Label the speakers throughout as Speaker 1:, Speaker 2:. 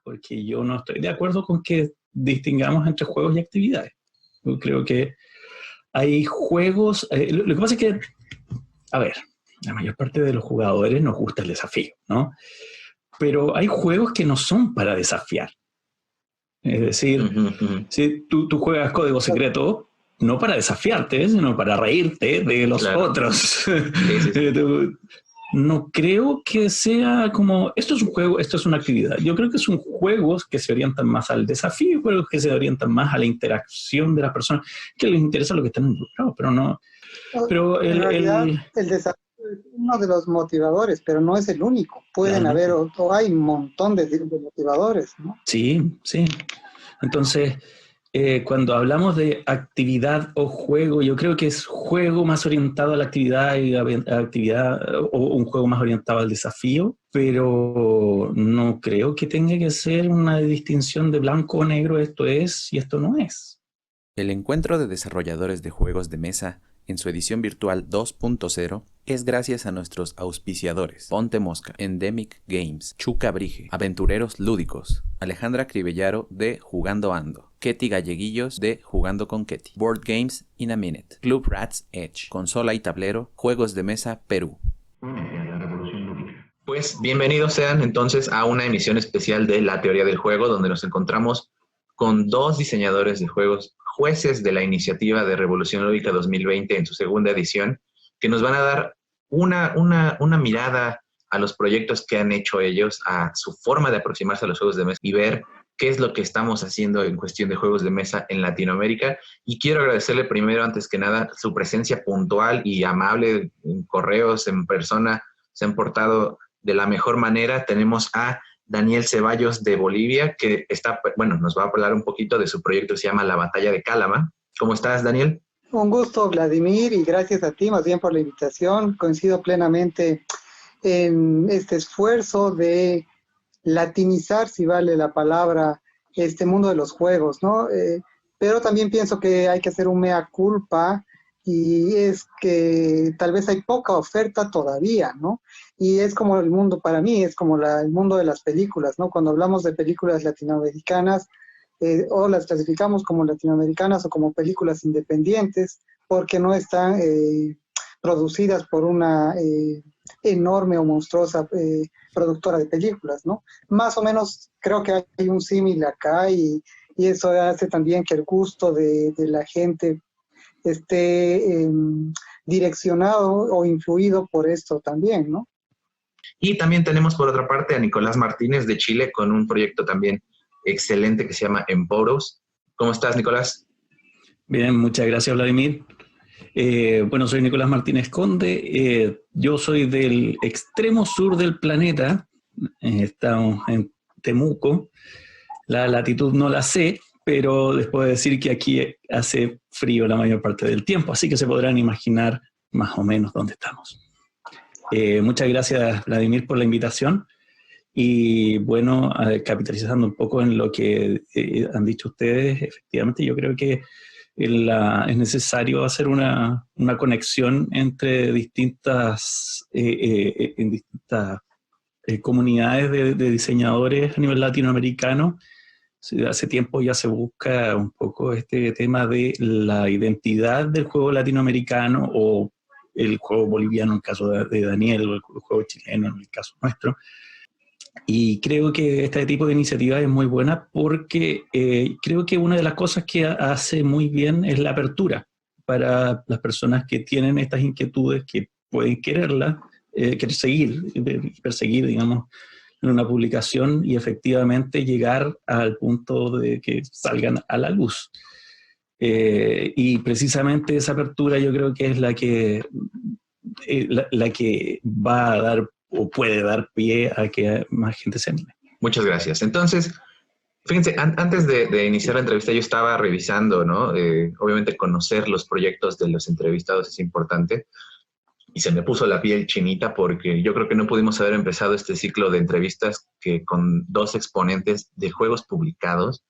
Speaker 1: Porque yo no estoy de acuerdo con que distingamos entre juegos y actividades. Yo creo que hay juegos, lo que pasa es que, a ver, la mayor parte de los jugadores nos gusta el desafío, ¿no? Pero hay juegos que no son para desafiar. Es decir, si tú juegas Código Secreto, no para desafiarte, sino para reírte de los otros. Sí. No creo que sea como, esto es un juego, esto es una actividad. Yo creo que son juegos que se orientan más al desafío, juegos que se orientan más a la interacción de las personas, que les interesa lo que están involucrados, pero no. Pero
Speaker 2: en realidad, el desafío es uno de los motivadores, pero no es el único. Pueden haber, o hay un montón de motivadores, ¿no?
Speaker 1: Sí, sí. Entonces, cuando hablamos de actividad o juego, yo creo que es juego más orientado a la actividad y actividad, o un juego más orientado al desafío, pero no creo que tenga que ser una distinción de blanco o negro, esto es y esto no es.
Speaker 3: El encuentro de desarrolladores de juegos de mesa en su edición virtual 2.0 es gracias a nuestros auspiciadores: Ponte Mosca, Endemic Games, Chuca Brige, Aventureros Lúdicos, Alejandra Cribellaro de Jugando Ando, Ketty Galleguillos de Jugando con Ketty, Board Games in a Minute, Club Rats Edge, Consola y Tablero, Juegos de Mesa Perú.
Speaker 4: Pues bienvenidos sean entonces a una emisión especial de La Teoría del Juego, donde nos encontramos con dos diseñadores de juegos, jueces de la iniciativa de Revolución Lúdica 2020 en su segunda edición, que nos van a dar una mirada a los proyectos que han hecho ellos, a su forma de aproximarse a los juegos de mesa y ver qué es lo que estamos haciendo en cuestión de juegos de mesa en Latinoamérica. Y quiero agradecerle primero, antes que nada, su presencia puntual y amable en correos, en persona, se han portado de la mejor manera. Tenemos a Daniel Ceballos de Bolivia, que nos va a hablar un poquito de su proyecto que se llama La Batalla de Calama. ¿Cómo estás, Daniel?
Speaker 2: Un gusto, Vladimir, y gracias a ti más bien por la invitación. Coincido plenamente en este esfuerzo de latinizar, si vale la palabra, este mundo de los juegos, ¿no? Pero también pienso que hay que hacer un mea culpa, y es que tal vez hay poca oferta todavía, ¿no? Y es como el mundo, para mí, es como el mundo de las películas, ¿no? Cuando hablamos de películas latinoamericanas, o las clasificamos como latinoamericanas o como películas independientes, porque no están producidas por una enorme o monstruosa productora de películas, ¿no? Más o menos creo que hay un símil acá, y eso hace también que el gusto de la gente esté direccionado o influido por esto también, ¿no?
Speaker 4: Y también tenemos por otra parte a Nicolás Martínez de Chile con un proyecto también excelente que se llama Emporos. ¿Cómo estás, Nicolás?
Speaker 1: Bien, muchas gracias, Vladimir. Soy Nicolás Martínez Conde. Yo soy del extremo sur del planeta. Estamos en Temuco. La latitud no la sé, pero les puedo decir que aquí hace frío la mayor parte del tiempo, así que se podrán imaginar más o menos dónde estamos. Muchas gracias, Vladimir, por la invitación. Y bueno, capitalizando un poco en lo que han dicho ustedes, efectivamente yo creo que es necesario hacer una conexión entre distintas comunidades de diseñadores a nivel latinoamericano. Hace tiempo ya se busca un poco este tema de la identidad del juego latinoamericano, o el juego boliviano en el caso de Daniel, o el juego chileno en el caso nuestro. Y creo que este tipo de iniciativa es muy buena porque creo que una de las cosas que hace muy bien es la apertura para las personas que tienen estas inquietudes, que pueden querer perseguir, digamos, en una publicación y efectivamente llegar al punto de que salgan a la luz. Y precisamente esa apertura yo creo que es la que va a dar o puede dar pie a que más gente se anime.
Speaker 4: Muchas gracias. Entonces, fíjense, antes de iniciar la entrevista yo estaba revisando, ¿no? Obviamente conocer los proyectos de los entrevistados es importante, y se me puso la piel chinita porque yo creo que no pudimos haber empezado este ciclo de entrevistas que con dos exponentes de juegos publicados,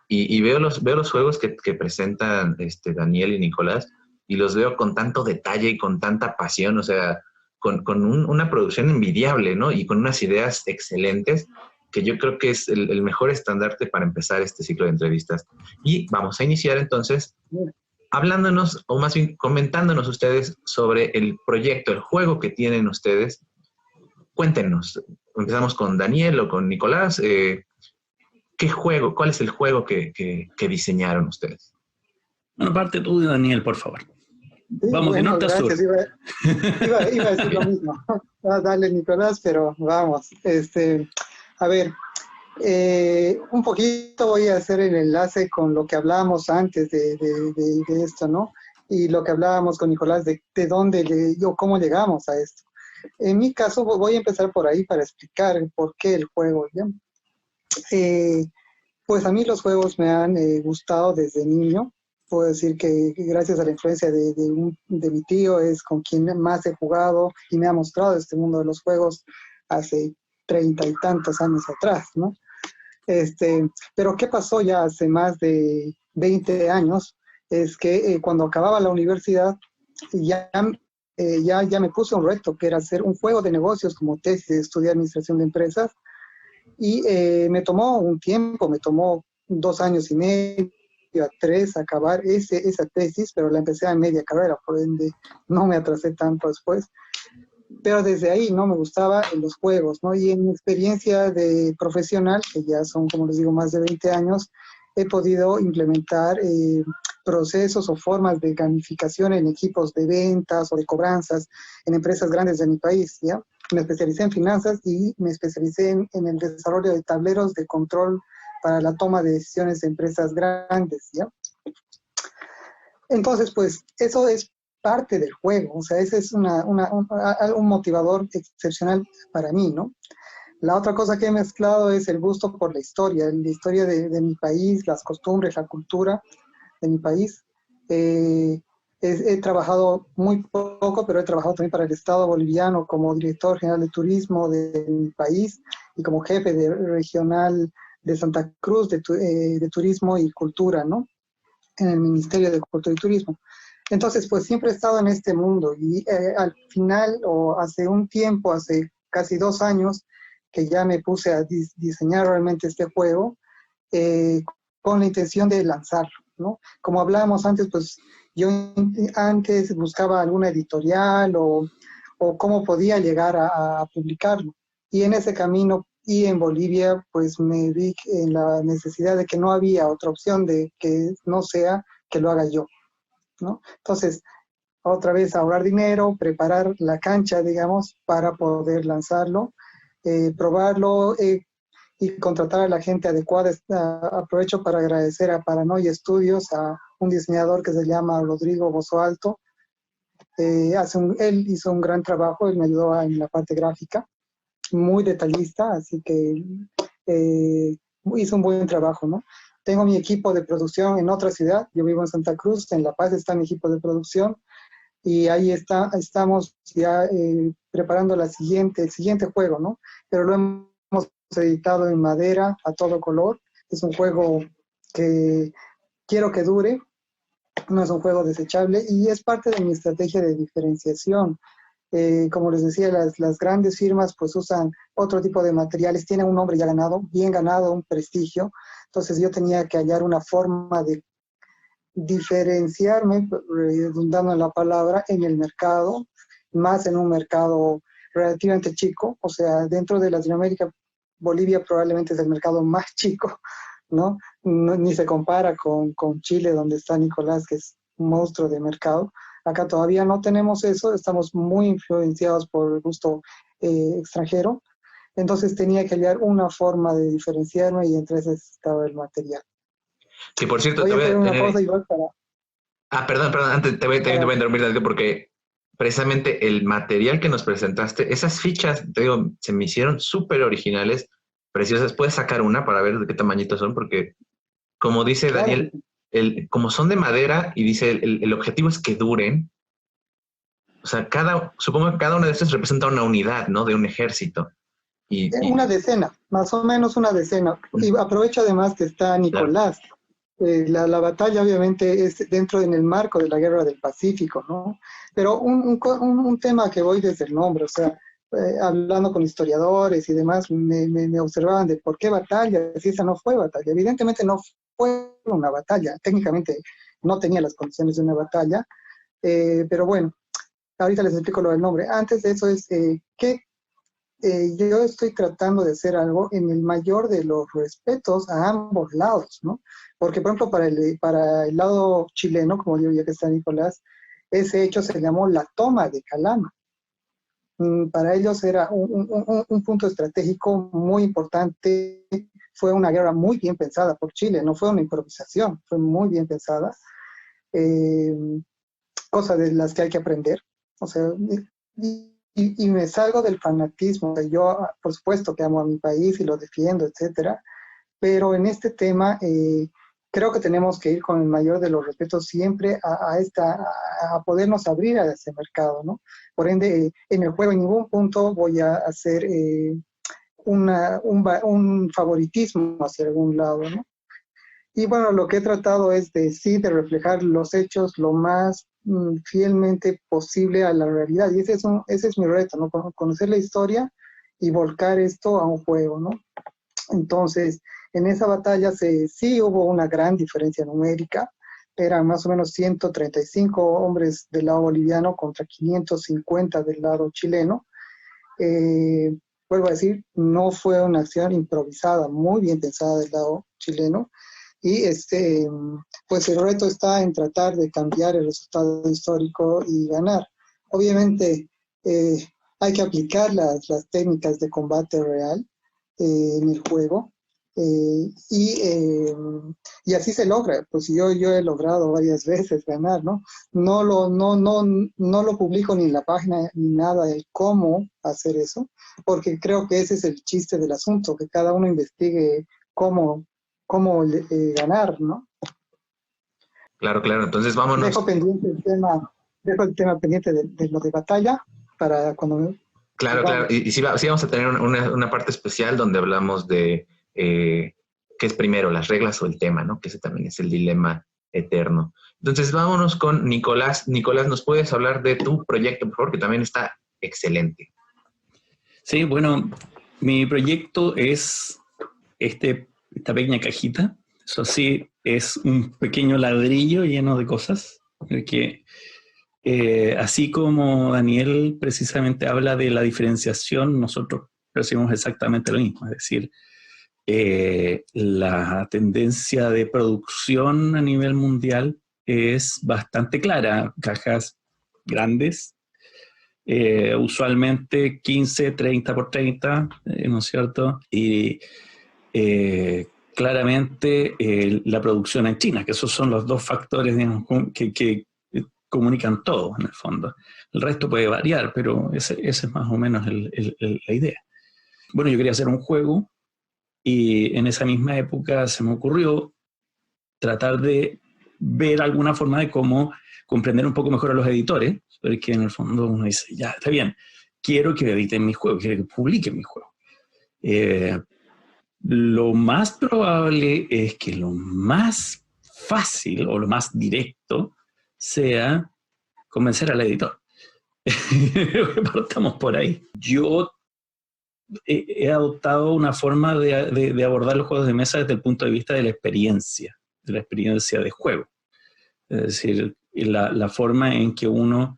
Speaker 4: y veo los juegos que presentan Daniel y Nicolás, y los veo con tanto detalle y con tanta pasión. O sea, una producción envidiable, ¿no? Y con unas ideas excelentes, que yo creo que es el mejor estandarte para empezar este ciclo de entrevistas. Y vamos a iniciar entonces hablándonos, o más bien comentándonos ustedes sobre el proyecto, el juego que tienen ustedes. Cuéntenos, empezamos con Daniel o con Nicolás. ¿Qué juego, cuál es el juego que diseñaron ustedes?
Speaker 1: Bueno, parte tú, Daniel, por favor.
Speaker 2: Sí,
Speaker 1: Vamos de
Speaker 2: bueno,
Speaker 1: norte a sur.
Speaker 2: gracias. Iba a decir lo mismo. Dale, Nicolás, pero vamos. A ver, un poquito voy a hacer el enlace con lo que hablábamos antes de esto, ¿no? Y lo que hablábamos con Nicolás de dónde cómo llegamos a esto. En mi caso, voy a empezar por ahí para explicar el por qué el juego, ¿ya? Pues a mí los juegos me han gustado desde niño. Puedo decir que gracias a la influencia de mi tío es con quien más he jugado y me ha mostrado este mundo de los juegos hace 30 y tantos años atrás, ¿no? Pero ¿qué pasó ya hace más de 20 años? Es que cuando acababa la universidad ya me puse un reto, que era hacer un juego de negocios como tesis de estudiar administración de empresas, y me tomó un tiempo, me tomó 2 años y medio a 3 acabar esa tesis, pero la empecé a media carrera, por ende no me atrasé tanto después. Pero desde ahí no me gustaba en los juegos, ¿no? Y en mi experiencia de profesional, que ya son, como les digo, más de 20 años, he podido implementar procesos o formas de gamificación en equipos de ventas o de cobranzas en empresas grandes de mi país, ¿ya? Me especialicé en finanzas y me especialicé en el desarrollo de tableros de control para la toma de decisiones de empresas grandes, ¿ya? Entonces, pues, eso es parte del juego, o sea, ese es un motivador excepcional para mí, ¿no? La otra cosa que he mezclado es el gusto por la historia de mi país, las costumbres, la cultura de mi país. He trabajado muy poco, pero he trabajado también para el Estado boliviano como director general de turismo de mi país y como jefe regional de Santa Cruz de turismo y cultura, ¿no? En el Ministerio de Cultura y Turismo. Entonces, pues siempre he estado en este mundo y al final, o hace un tiempo, hace casi 2 años, que ya me puse a diseñar realmente este juego con la intención de lanzarlo, ¿no? Como hablábamos antes, pues yo antes buscaba alguna editorial o cómo podía llegar a publicarlo. Y en ese camino y en Bolivia, pues me vi en la necesidad de que no había otra opción de que no sea que lo haga yo, ¿no? Entonces, otra vez ahorrar dinero, preparar la cancha, digamos, para poder lanzarlo, probarlo y contratar a la gente adecuada. Aprovecho para agradecer a Paranoia Studios, a un diseñador que se llama Rodrigo Bozoalto. Él hizo un gran trabajo, él me ayudó en la parte gráfica, muy detallista, así que hizo un buen trabajo, ¿no? Tengo mi equipo de producción en otra ciudad, yo vivo en Santa Cruz, en La Paz está mi equipo de producción, y ahí estamos ya preparando el siguiente juego, ¿no? Pero lo hemos editado en madera, a todo color. Es un juego que quiero que dure, no es un juego desechable, y es parte de mi estrategia de diferenciación. Como les decía, las grandes firmas pues usan otro tipo de materiales, tienen un nombre ya ganado, bien ganado, un prestigio. Entonces yo tenía que hallar una forma de diferenciarme, redundando en la palabra, en el mercado, más en un mercado relativamente chico. O sea, dentro de Latinoamérica, Bolivia probablemente es el mercado más chico, ¿no? Ni se compara con Chile, donde está Nicolás, que es un monstruo de mercado. Acá todavía no tenemos eso, estamos muy influenciados por el gusto extranjero. Entonces tenía que hallar una forma de diferenciarme y entre esas estaba el material.
Speaker 4: Que por cierto,
Speaker 2: voy
Speaker 4: te
Speaker 2: a
Speaker 4: voy a
Speaker 2: hacer una
Speaker 4: tener...
Speaker 2: cosa igual para...
Speaker 4: perdón, antes te voy a interrumpir tantito porque precisamente el material que nos presentaste, esas fichas, te digo, se me hicieron súper originales, preciosas. Puedes sacar una para ver de qué tamañito son, porque como dice Daniel, como son de madera y dice el objetivo es que duren, o sea, supongo que cada una de estas representa una unidad, ¿no? De un ejército.
Speaker 2: Una decena, más o menos una decena. Y aprovecho además que está Nicolás. Claro. La batalla obviamente es dentro en el marco de la Guerra del Pacífico, ¿no? Pero un tema que voy desde el nombre, o sea, hablando con historiadores y demás, me observaban de por qué batalla, si esa no fue batalla. Evidentemente no fue una batalla, técnicamente no tenía las condiciones de una batalla, pero bueno, ahorita les explico lo del nombre. Antes de eso es que yo estoy tratando de hacer algo en el mayor de los respetos a ambos lados, ¿no? Porque, por ejemplo, para el lado chileno, como digo ya que está Nicolás, ese hecho se llamó la toma de Calama. Para ellos era un punto estratégico muy importante. Fue una guerra muy bien pensada por Chile, no fue una improvisación, fue muy bien pensada. Cosas de las que hay que aprender. O sea, y me salgo del fanatismo. Yo, por supuesto, que amo a mi país y lo defiendo, etcétera, pero en este tema creo que tenemos que ir con el mayor de los respetos siempre a podernos abrir a ese mercado, ¿no? Por ende, en el juego en ningún punto voy a hacer un favoritismo hacia algún lado, ¿no? Y bueno, lo que he tratado es de reflejar los hechos lo más fielmente posible a la realidad. Y ese es mi reto, ¿no? Conocer la historia y volcar esto a un juego, ¿no? Entonces, en esa batalla sí hubo una gran diferencia numérica. Eran más o menos 135 hombres del lado boliviano contra 550 del lado chileno. Vuelvo a decir, no fue una acción improvisada, muy bien pensada del lado chileno. Y pues el reto está en tratar de cambiar el resultado histórico y ganar. Obviamente hay que aplicar las técnicas de combate real en el juego y así se logra. Pues yo he logrado varias veces ganar, ¿no? No lo publico ni en la página ni nada de cómo hacer eso, porque creo que ese es el chiste del asunto, que cada uno investigue cómo ganar, ¿no?
Speaker 4: Claro, claro. Entonces vámonos.
Speaker 2: Dejo el tema pendiente de lo de batalla para cuando...
Speaker 4: Claro, claro. Y sí vamos a tener una parte especial donde hablamos de qué es primero, las reglas o el tema, ¿no? Que ese también es el dilema eterno. Entonces vámonos con Nicolás. Nicolás, ¿nos puedes hablar de tu proyecto, por favor? Que también está excelente.
Speaker 1: Sí, bueno, mi proyecto es esta pequeña cajita. Eso sí, es un pequeño ladrillo lleno de cosas, porque así como Daniel precisamente habla de la diferenciación, nosotros percibimos exactamente lo mismo, es decir, la tendencia de producción a nivel mundial es bastante clara, cajas grandes, usualmente 15, 30 por 30, ¿no es cierto? Y claramente la producción en China, que esos son los dos factores, digamos, que comunican todo en el fondo. El resto puede variar, pero ese es más o menos la idea. Bueno, yo quería hacer un juego y en esa misma época se me ocurrió tratar de ver alguna forma de cómo comprender un poco mejor a los editores, porque en el fondo uno dice, ya, está bien, quiero que editen mi juego, quiero que publiquen mi juego. Lo más probable es que lo más fácil o lo más directo sea convencer al editor. Partamos por ahí. Yo he adoptado una forma de abordar los juegos de mesa desde el punto de vista de la experiencia de juego. Es decir, la forma en que uno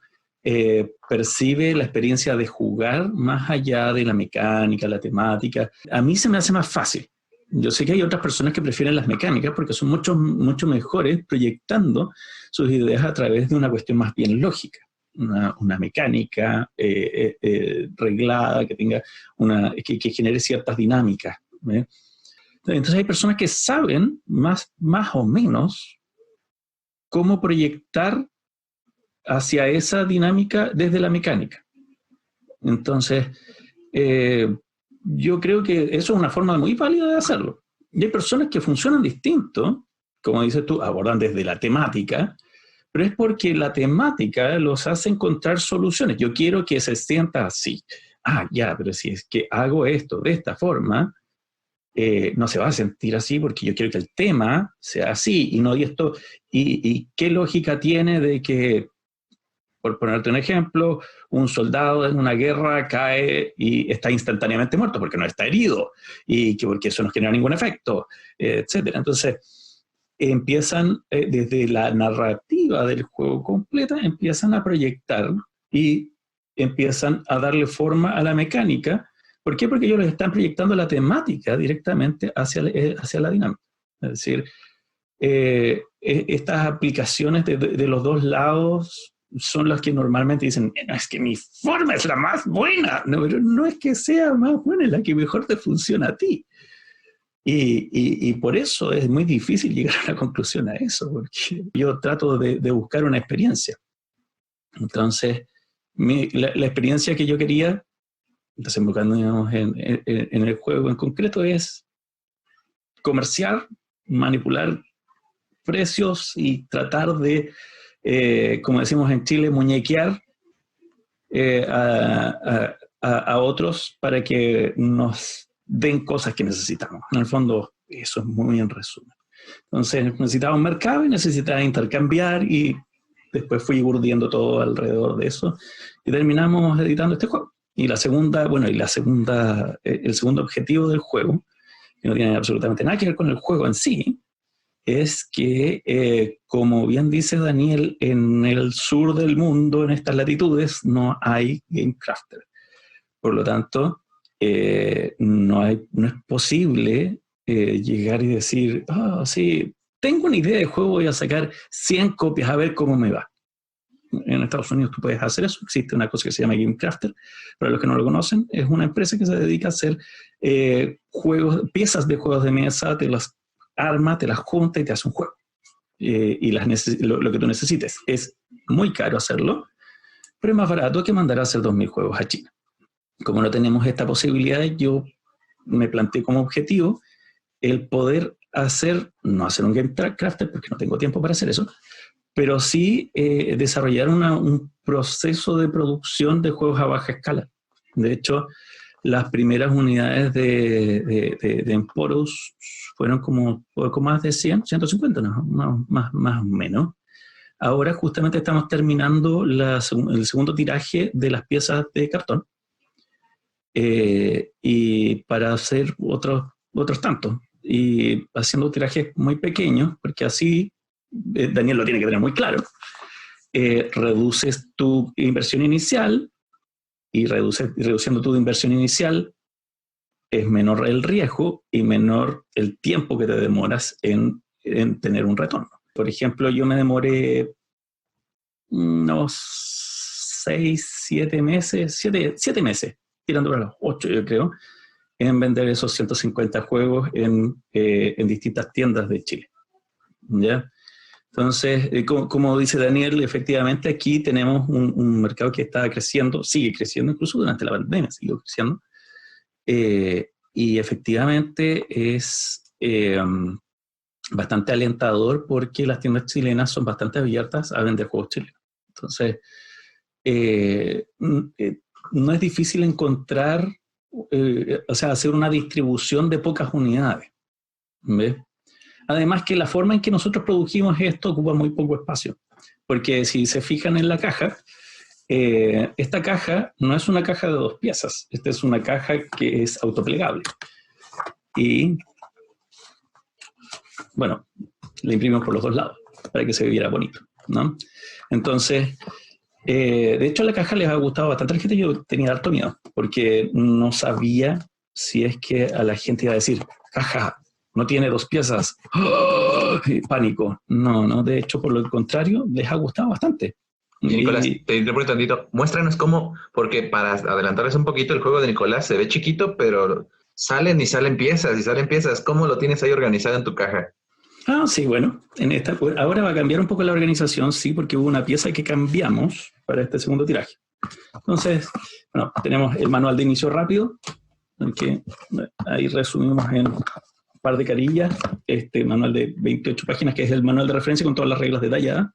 Speaker 1: percibe la experiencia de jugar más allá de la mecánica, la temática. A mí se me hace más fácil. Yo sé que hay otras personas que prefieren las mecánicas porque son mucho mejores proyectando sus ideas a través de una cuestión más bien lógica. Una mecánica reglada, que genere ciertas dinámicas. Entonces hay personas que saben más o menos cómo proyectar hacia esa dinámica desde la mecánica. Entonces, yo creo que eso es una forma muy válida de hacerlo. Y hay personas que funcionan distinto, como dices tú, abordan desde la temática, pero es porque la temática los hace encontrar soluciones. Yo quiero que se sienta así. Ah, ya, pero si es que hago esto de esta forma, no se va a sentir así porque yo quiero que el tema sea así y no y esto. ¿Y qué lógica tiene de que, por ponerte un ejemplo, un soldado en una guerra cae y está instantáneamente muerto porque no está herido y que porque eso no genera ningún efecto, etcétera? Entonces, empiezan desde la narrativa del juego completa, empiezan a proyectar y empiezan a darle forma a la mecánica. ¿Por qué? Porque ellos les están proyectando la temática directamente hacia la dinámica. Es decir, estas aplicaciones de los dos lados son las que normalmente dicen, no, es que mi forma es la más buena. No, pero no es que sea más buena, es la que mejor te funciona a ti. Y por eso es muy difícil llegar a una conclusión a eso, porque yo trato de buscar una experiencia. Entonces, la experiencia que yo quería, desembocándonos en el juego en concreto, es comerciar, manipular precios y tratar de, como decimos en Chile, muñequear a otros para que nos den cosas que necesitamos. En el fondo, eso es muy en resumen. Entonces, necesitaba un mercado y necesitaba intercambiar, y después fui urdiendo todo alrededor de eso y terminamos editando este juego. Y el segundo objetivo del juego, que no tiene absolutamente nada que ver con el juego en sí, es que, como bien dice Daniel, en el sur del mundo, en estas latitudes, no hay Game Crafter. Por lo tanto, no es posible llegar y decir, sí, tengo una idea de juego, voy a sacar 100 copias a ver cómo me va. En Estados Unidos tú puedes hacer eso, existe una cosa que se llama Game Crafter. Para los que no lo conocen, es una empresa que se dedica a hacer piezas de juegos de mesa, te las arma, te las junta y te hace un juego. Y lo que tú necesites. Es muy caro hacerlo, pero es más barato que mandar a hacer 2.000 juegos a China. Como no tenemos esta posibilidad, yo me planteé como objetivo el poder no hacer un Game Crafter, porque no tengo tiempo para hacer eso, pero sí desarrollar un proceso de producción de juegos a baja escala. De hecho, las primeras unidades de Emporus fueron como poco más de 150, ¿no? más o menos. Ahora justamente estamos terminando el segundo tiraje de las piezas de cartón, y para hacer otros tantos, y haciendo tirajes muy pequeños, porque así, Daniel lo tiene que tener muy claro, reduces tu inversión inicial, y reduciendo tu inversión inicial es menor el riesgo y menor el tiempo que te demoras en tener un retorno. Por ejemplo, yo me demoré unos 7 meses, tirando para los 8 yo creo, en vender esos 150 juegos en distintas tiendas de Chile. ¿Ya? Entonces, como dice Daniel, efectivamente aquí tenemos un mercado que está creciendo, sigue creciendo, incluso durante la pandemia siguió creciendo, y efectivamente es bastante alentador porque las tiendas chilenas son bastante abiertas a vender juegos chilenos. Entonces, no es difícil encontrar, hacer una distribución de pocas unidades, ¿ves? Además que la forma en que nosotros produjimos esto ocupa muy poco espacio, porque si se fijan en la caja, esta caja no es una caja de 2 piezas, esta es una caja que es autoplegable. Y, bueno, la imprimimos por los 2 lados para que se viera bonito, ¿no? Entonces, de hecho, la caja les ha gustado bastante a la gente. Yo tenía harto miedo, porque no sabía si es que a la gente iba a decir, caja, no tiene 2 piezas. ¡Oh! Pánico. No, de hecho, por lo contrario, les ha gustado bastante.
Speaker 4: Nicolás, te interrumpo un tantito. Muéstranos cómo, porque para adelantarles un poquito, el juego de Nicolás se ve chiquito, pero salen piezas. ¿Cómo lo tienes ahí organizado en tu caja?
Speaker 1: Sí, bueno, ahora va a cambiar un poco la organización, sí, porque hubo una pieza que cambiamos para este segundo tiraje. Entonces, bueno, tenemos el manual de inicio rápido, que ahí resumimos en un par de carillas, este manual de 28 páginas, que es el manual de referencia con todas las reglas detalladas.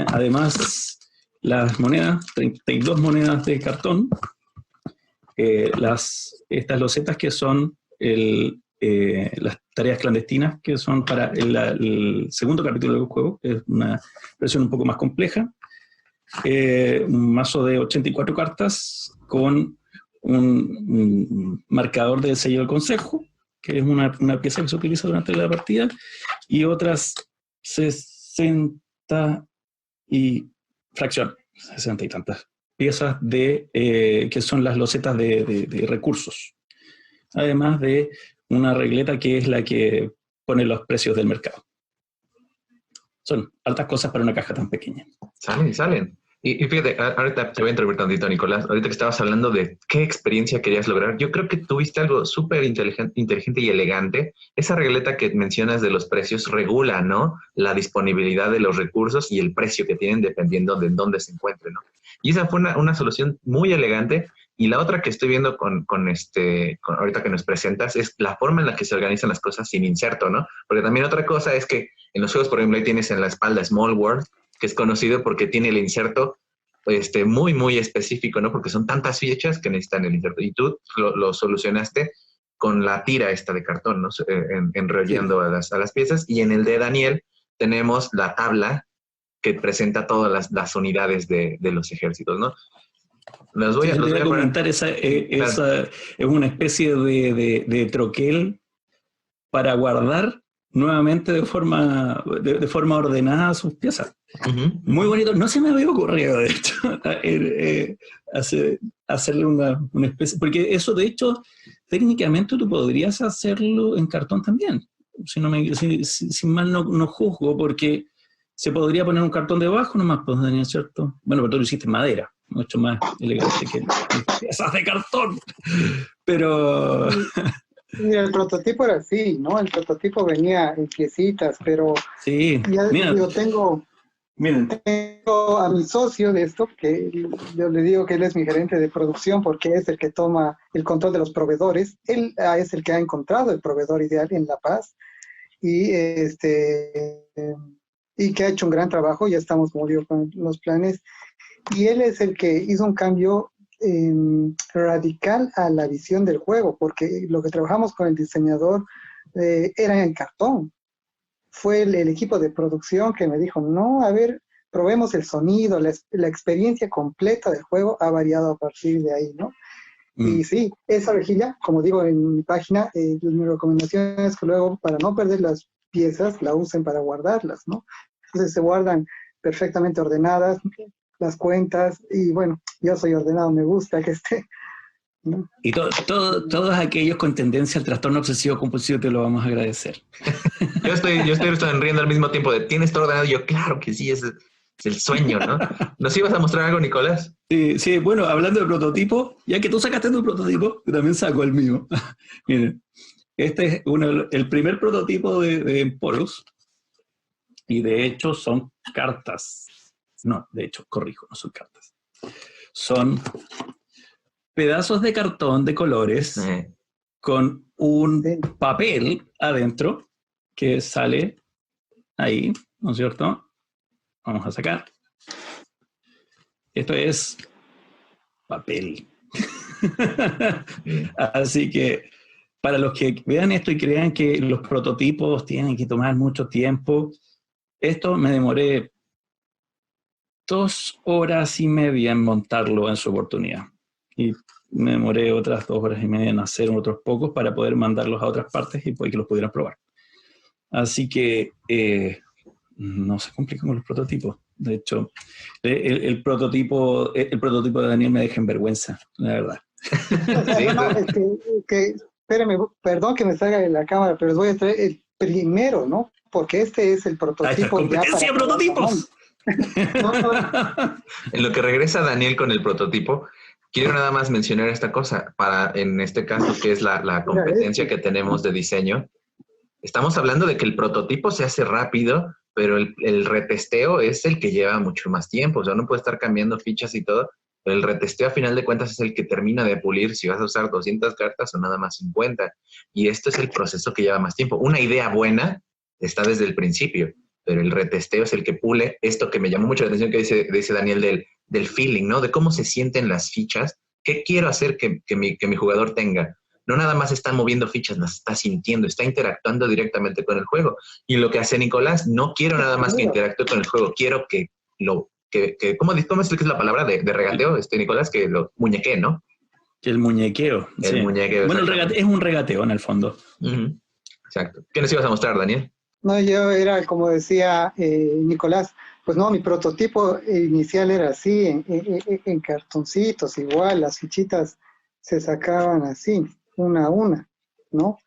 Speaker 1: Además, las monedas, 32 monedas de cartón, estas losetas que son las tareas clandestinas, que son para el segundo capítulo del juego, que es una versión un poco más compleja. Un mazo de 84 cartas con un marcador del sello del consejo, que es una pieza que se utiliza durante la partida, y otras 60 y fracción, 60 y tantas piezas que son las losetas de recursos, además de una regleta que es la que pone los precios del mercado. Son altas cosas para una caja tan pequeña.
Speaker 4: Salen. Y fíjate, ahorita te voy a interrumpir tantito, Nicolás. Ahorita que estabas hablando de qué experiencia querías lograr, yo creo que tuviste algo súper inteligente y elegante. Esa regleta que mencionas de los precios regula, ¿no?, la disponibilidad de los recursos y el precio que tienen dependiendo de dónde se encuentren, ¿no? Y esa fue una solución muy elegante. Y la otra que estoy viendo con ahorita que nos presentas es la forma en la que se organizan las cosas sin inserto, ¿no? Porque también otra cosa es que en los juegos, por ejemplo, ahí tienes en la espalda Small World, que es conocido porque tiene el inserto muy, muy específico, ¿no? Porque son tantas fichas que necesitan el inserto. Y tú lo solucionaste con la tira esta de cartón, ¿no? Enrollando sí, a las piezas. Y en el de Daniel tenemos la tabla que presenta todas las unidades de los ejércitos, ¿no? Los voy a
Speaker 1: comentar, esa es una especie de troquel para guardar nuevamente de forma ordenada sus piezas. Uh-huh. Muy bonito. No se me había ocurrido, de hecho, hacerle una especie, porque eso, de hecho, técnicamente tú podrías hacerlo en cartón también, si mal no juzgo, porque se podría poner un cartón debajo nomás, pues, Daniel, ¿cierto? Bueno, pero tú lo hiciste en madera, mucho más elegante que piezas de cartón, pero...
Speaker 2: Mira, el prototipo era así, ¿no? El prototipo venía en piecitas, pero
Speaker 1: sí,
Speaker 2: ya yo tengo a mi socio de esto, que yo le digo que él es mi gerente de producción porque es el que toma el control de los proveedores. Él es el que ha encontrado el proveedor ideal en La Paz y que ha hecho un gran trabajo. Ya estamos, como digo, con los planes. Y él es el que hizo un cambio radical a la visión del juego, porque lo que trabajamos con el diseñador era en cartón. Fue el equipo de producción que me dijo, no, a ver, probemos el sonido, la experiencia completa del juego ha variado a partir de ahí, ¿no? Y sí, esa rejilla, como digo en mi página, mi recomendación es que luego, para no perder las piezas, la usen para guardarlas, ¿no? Entonces se guardan perfectamente ordenadas las cuentas, y bueno, yo soy ordenado, me gusta que esté, ¿no?
Speaker 1: Y todos aquellos con tendencia al trastorno obsesivo compulsivo te lo vamos a agradecer.
Speaker 4: Yo estoy sonriendo al mismo tiempo de, ¿tienes todo ordenado? Yo, claro que sí, es el sueño, ¿no? ¿Nos ibas a mostrar algo, Nicolás?
Speaker 1: Sí, bueno, hablando de prototipo, ya que tú sacaste tu prototipo, yo también saco el mío. Miren, este es el primer prototipo de Emporius, y de hecho son cartas. No, de hecho, corrijo, no son cartas. Son pedazos de cartón de colores con un papel adentro que sale ahí, ¿no es cierto? Vamos a sacar. Esto es papel. Así que para los que vean esto y crean que los prototipos tienen que tomar mucho tiempo, esto me demoré 2 horas y media en montarlo en su oportunidad. Y me demoré otras 2 horas y media en hacer otros pocos para poder mandarlos a otras partes y que los pudieran probar. Así que no se complica con los prototipos. De hecho, el prototipo de Daniel me deja en vergüenza, la verdad.
Speaker 2: Sí, no, espérame, perdón que me salga de la cámara, pero les voy a traer el primero, ¿no? Porque este es el prototipo.
Speaker 1: ¡Competencia de prototipos!
Speaker 4: En lo que regresa Daniel con el prototipo, quiero nada más mencionar esta cosa, en este caso, que es la competencia que tenemos de diseño. Estamos hablando de que el prototipo se hace rápido, pero el retesteo es el que lleva mucho más tiempo. O sea, uno puede estar cambiando fichas y todo, pero el retesteo a final de cuentas es el que termina de pulir si vas a usar 200 cartas o nada más 50. Y esto es el proceso que lleva más tiempo. Una idea buena está desde el principio, pero el retesteo es el que pule esto que me llamó mucho la atención que dice Daniel del feeling, ¿no? De cómo se sienten las fichas, qué quiero hacer que mi jugador tenga, no nada más está moviendo fichas, las está sintiendo, está interactuando directamente con el juego. Y lo que hace Nicolás, no quiero nada más que interactúe con el juego, quiero que ¿cómo es la palabra de regateo, Nicolás? Que lo muñequee, ¿no?
Speaker 1: Que el muñequeo.
Speaker 4: El muñequeo.
Speaker 1: Bueno, es un regateo en el fondo.
Speaker 4: Exacto. ¿Qué nos ibas a mostrar, Daniel?
Speaker 2: No, yo era, como decía Nicolás, pues no, mi prototipo inicial era así, en cartoncitos, igual, las fichitas se sacaban así, una a una, ¿no?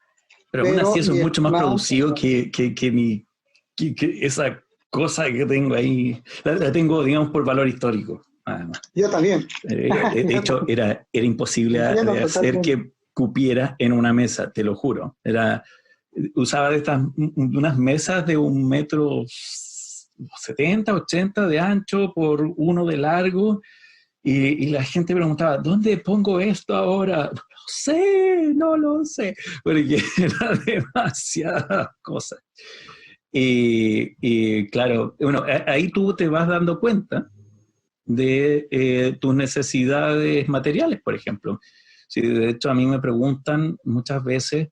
Speaker 1: Pero aún así eso es mucho más producido que esa cosa que tengo ahí, la tengo, digamos, por valor histórico. Además.
Speaker 2: Yo también.
Speaker 1: De hecho, era imposible de hacer que cupiera en una mesa, te lo juro. Usaba unas mesas de 1,70 m, 80 m de ancho por 1 de largo, y la gente preguntaba, ¿dónde pongo esto ahora? No lo sé, porque era demasiadas cosas. Y claro, bueno, ahí tú te vas dando cuenta de tus necesidades materiales, por ejemplo. Sí, de hecho, a mí me preguntan muchas veces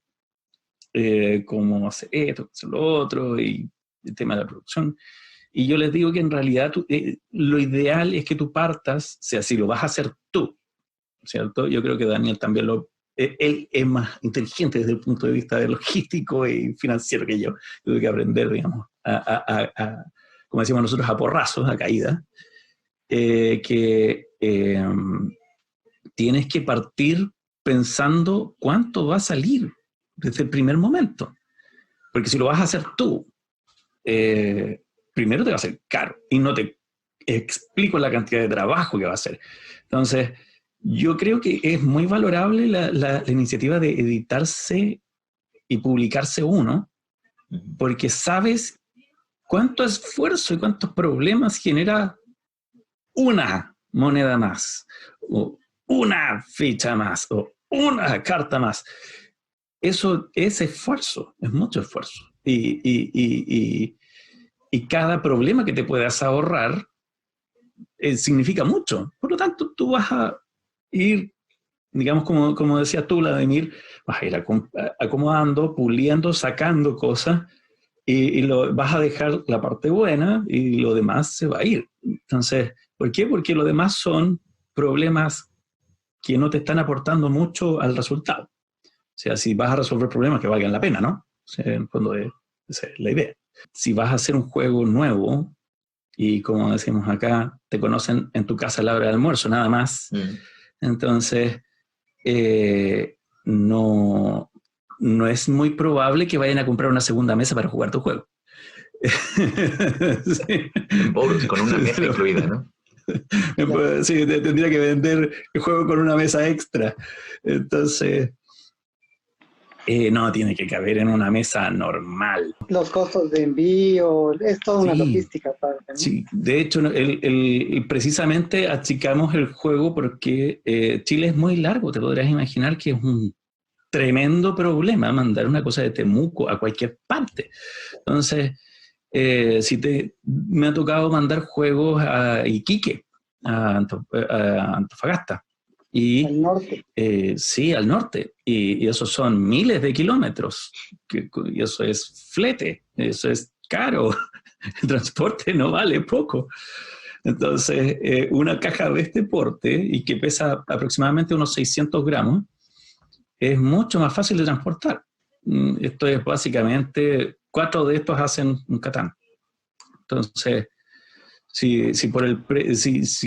Speaker 1: cómo hacer esto, hacer lo otro, y el tema de la producción. Y yo les digo que en realidad lo ideal es que tú partas, o sea, si lo vas a hacer tú, ¿cierto? Yo creo que Daniel también él es más inteligente desde el punto de vista de logístico y financiero que yo. Tuve que aprender, digamos, como decimos nosotros, a porrazos, a caída, que tienes que partir pensando cuánto va a salir desde el primer momento. Porque si lo vas a hacer tú, primero te va a ser caro y no te explico la cantidad de trabajo que va a ser. Entonces, yo creo que es muy valorable la iniciativa de editarse y publicarse uno, porque sabes cuánto esfuerzo y cuántos problemas genera una moneda más, o una ficha más, o una carta más. Eso es esfuerzo, es mucho esfuerzo. Y cada problema que te puedas ahorrar significa mucho. Por lo tanto, tú vas a ir, digamos, como decías tú, Vladimir, vas a ir acomodando, puliendo, sacando cosas, y vas a dejar la parte buena y lo demás se va a ir. Entonces, ¿por qué? Porque lo demás son problemas que no te están aportando mucho al resultado. O sea, si vas a resolver problemas que valgan la pena, ¿no? O sea, en el fondo esa es la idea. Si vas a hacer un juego nuevo, y como decimos acá, te conocen en tu casa a la hora del almuerzo, nada más. Entonces, no es muy probable que vayan a comprar una segunda mesa para jugar tu juego.
Speaker 4: Sí. Con una mesa incluida, ¿no?
Speaker 1: Sí, tendría que vender el juego con una mesa extra. Entonces, no, tiene que caber en una mesa normal.
Speaker 2: Los costos de envío, es toda una logística aparte, ¿no?
Speaker 1: Sí, de hecho, precisamente achicamos el juego porque Chile es muy largo. Te podrás imaginar que es un tremendo problema mandar una cosa de Temuco a cualquier parte. Entonces, me ha tocado mandar juegos a Iquique, a Antofagasta.
Speaker 2: Al norte.
Speaker 1: Sí, al norte. Y esos son miles de kilómetros. Y eso es flete, eso es caro. El transporte no vale poco. Entonces, una caja de este porte y que pesa aproximadamente unos 600 gramos, es mucho más fácil de transportar. Esto es básicamente, 4 de estos hacen un Catán. Entonces, si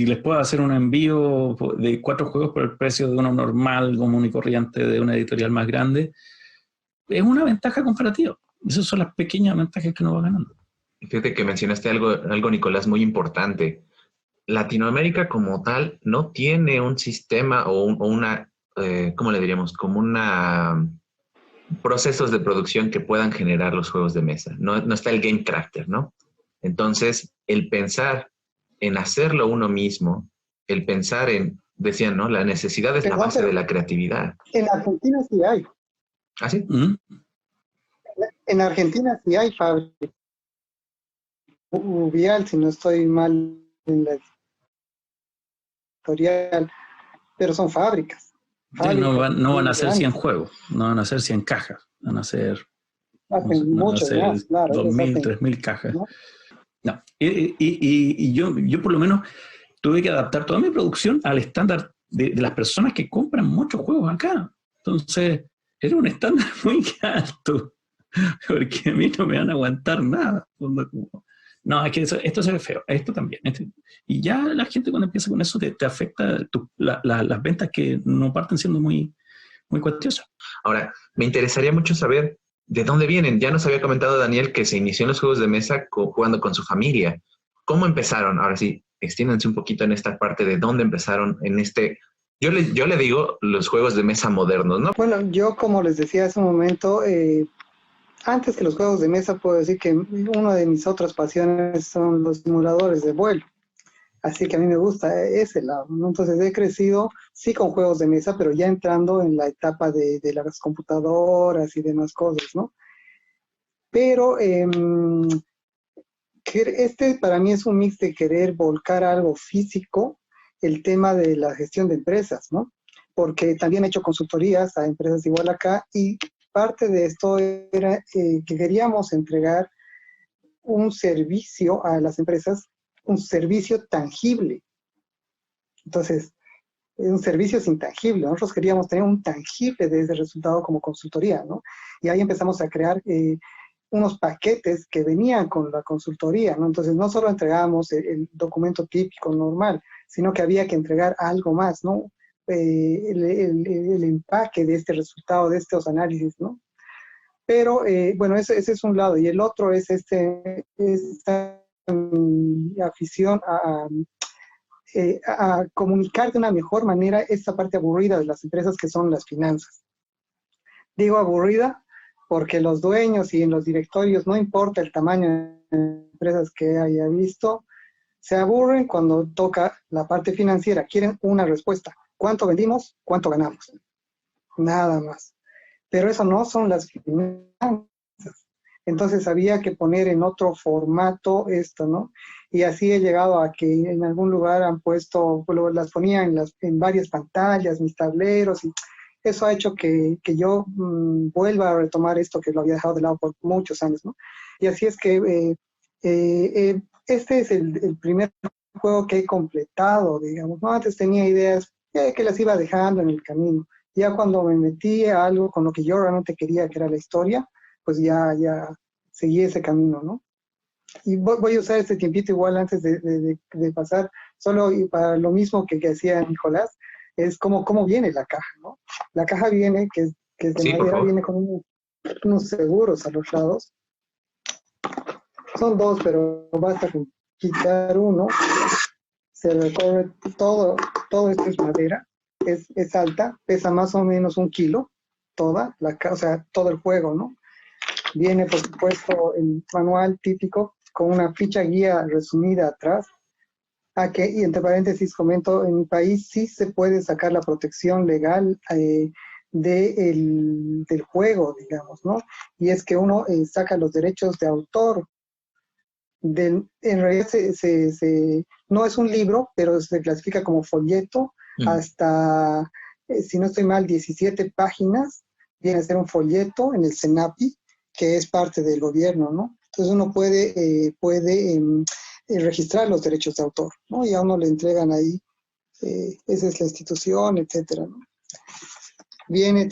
Speaker 1: les puedo hacer un envío de 4 juegos por el precio de uno normal, común y corriente de una editorial más grande, es una ventaja comparativa. Esas son las pequeñas ventajas que uno va ganando.
Speaker 4: Fíjate que mencionaste algo, Nicolás, muy importante. Latinoamérica como tal no tiene un sistema o una, ¿cómo le diríamos? Como una procesos de producción que puedan generar los juegos de mesa. No está el Game Crafter, ¿no? Entonces, el pensar en hacerlo uno mismo, el pensar en, decían, ¿no? La necesidad es la base de la creatividad.
Speaker 2: En Argentina sí hay.
Speaker 4: ¿Ah, sí?
Speaker 2: En Argentina sí hay fábrica. Uvial, si no estoy mal en la editorial, pero son fábricas.
Speaker 1: Sí, no van a ser 100
Speaker 2: grandes.
Speaker 1: juegos, no van a ser 100 cajas, van a ser, no sé,
Speaker 2: Hacen
Speaker 1: van a
Speaker 2: muchos
Speaker 1: ser
Speaker 2: más, claro, ellos
Speaker 1: 2.000,
Speaker 2: hacen,
Speaker 1: 3.000 cajas.
Speaker 2: ¿no?
Speaker 1: No. Y yo por lo menos tuve que adaptar toda mi producción al estándar de las personas que compran muchos juegos acá. Entonces, era un estándar muy alto, porque a mí no me van a aguantar nada. No, es que esto se ve feo, esto también. Y ya la gente cuando empieza con eso te afecta las ventas que no parten siendo muy, muy cuantiosas.
Speaker 4: Ahora, me interesaría mucho saber de dónde vienen. Ya nos había comentado Daniel que se inició en los juegos de mesa jugando con su familia. ¿Cómo empezaron? Ahora sí, extiéndanse un poquito en esta parte de dónde empezaron en este... Yo le digo los juegos de mesa modernos, ¿no?
Speaker 2: Bueno, yo como les decía hace un momento, antes que los juegos de mesa, puedo decir que una de mis otras pasiones son los simuladores de vuelo. Así que a mí me gusta ese lado, ¿no? Entonces he crecido, sí, con juegos de mesa, pero ya entrando en la etapa de las computadoras y demás cosas, ¿no? Pero este para mí es un mix de querer volcar algo físico, el tema de la gestión de empresas, ¿no? Porque también he hecho consultorías a empresas igual acá y parte de esto era que queríamos entregar un servicio a las empresas, un servicio tangible. Entonces, un servicio es intangible. Nosotros queríamos tener un tangible de ese resultado como consultoría, ¿no? Y ahí empezamos a crear unos paquetes que venían con la consultoría, ¿no? Entonces, no solo entregábamos el documento típico normal, sino que había que entregar algo más, ¿no? El empaque de este resultado, de estos análisis, ¿no? Pero, bueno, ese es un lado. Y el otro es esta afición a comunicar de una mejor manera esta parte aburrida de las empresas que son las finanzas. Digo aburrida porque los dueños y en los directorios, no importa el tamaño de empresas que haya visto, se aburren cuando toca la parte financiera. Quieren una respuesta. ¿Cuánto vendimos? ¿Cuánto ganamos? Nada más. Pero eso no son las finanzas. Entonces había que poner en otro formato esto, ¿no? Y así he llegado a que en algún lugar han puesto, las ponían en varias pantallas, mis tableros, y eso ha hecho que yo vuelva a retomar esto que lo había dejado de lado por muchos años, ¿no? Y así es que este es el primer juego que he completado, digamos, ¿no? Antes tenía ideas que las iba dejando en el camino. Ya cuando me metí a algo con lo que yo realmente quería, que era la historia, pues ya seguí ese camino, ¿no? Y voy a usar este tiempito igual antes de pasar, solo para lo mismo que hacía Nicolás, es cómo viene la caja, ¿no? La caja viene, que es de
Speaker 4: Sí, por
Speaker 2: madera,
Speaker 4: favor.
Speaker 2: viene con unos seguros a los lados. Son dos, pero basta con quitar uno. Se recorre todo esto es madera, es alta, pesa más o menos 1 kilo, o sea, todo el juego, ¿no? Viene, por supuesto, el manual típico con una ficha guía resumida atrás. Y entre paréntesis comento, en mi país sí se puede sacar la protección legal del juego, digamos, ¿no? Y es que uno saca los derechos de autor. En realidad no es un libro, pero se clasifica como folleto hasta, si no estoy mal, 17 páginas. Viene a ser un folleto en el CENAPI, que es parte del gobierno, ¿no? Entonces uno puede registrar los derechos de autor, ¿no? Y a uno le entregan ahí, esa es la institución, etcétera, ¿no? Viene,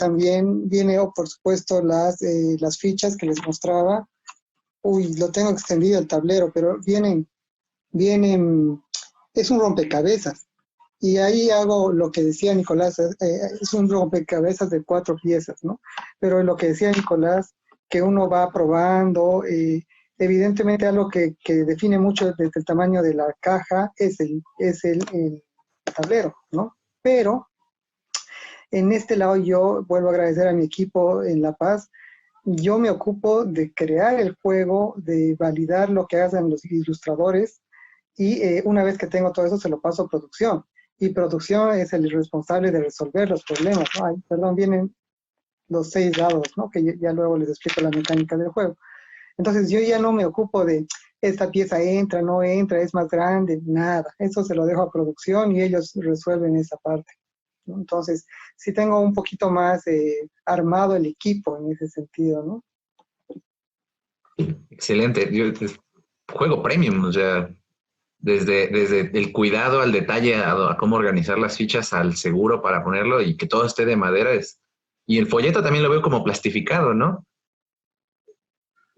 Speaker 2: por supuesto, las fichas que les mostraba. Uy, lo tengo extendido el tablero, pero es un rompecabezas. Y ahí hago lo que decía Nicolás, es un rompecabezas de 4 piezas, ¿no? Pero lo que decía Nicolás, que uno va probando, evidentemente algo que define mucho desde el tamaño de la caja es el tablero, ¿no? Pero en este lado yo vuelvo a agradecer a mi equipo en La Paz. Yo me ocupo de crear el juego, de validar lo que hacen los ilustradores y una vez que tengo todo eso se lo paso a producción. Y producción es el responsable de resolver los problemas, ¿no? Ay, perdón, vienen los 6 dados, ¿no? Que ya luego les explico la mecánica del juego. Entonces yo ya no me ocupo de esta pieza entra, no entra, es más grande, nada. Eso se lo dejo a producción y ellos resuelven esa parte. ¿no? Entonces, sí tengo un poquito más armado el equipo en ese sentido, ¿no?
Speaker 4: Excelente. Yo juego premium, o sea, desde el cuidado al detalle, a cómo organizar las fichas, al seguro para ponerlo y que todo esté de madera. Y el folleto también lo veo como plastificado, ¿no?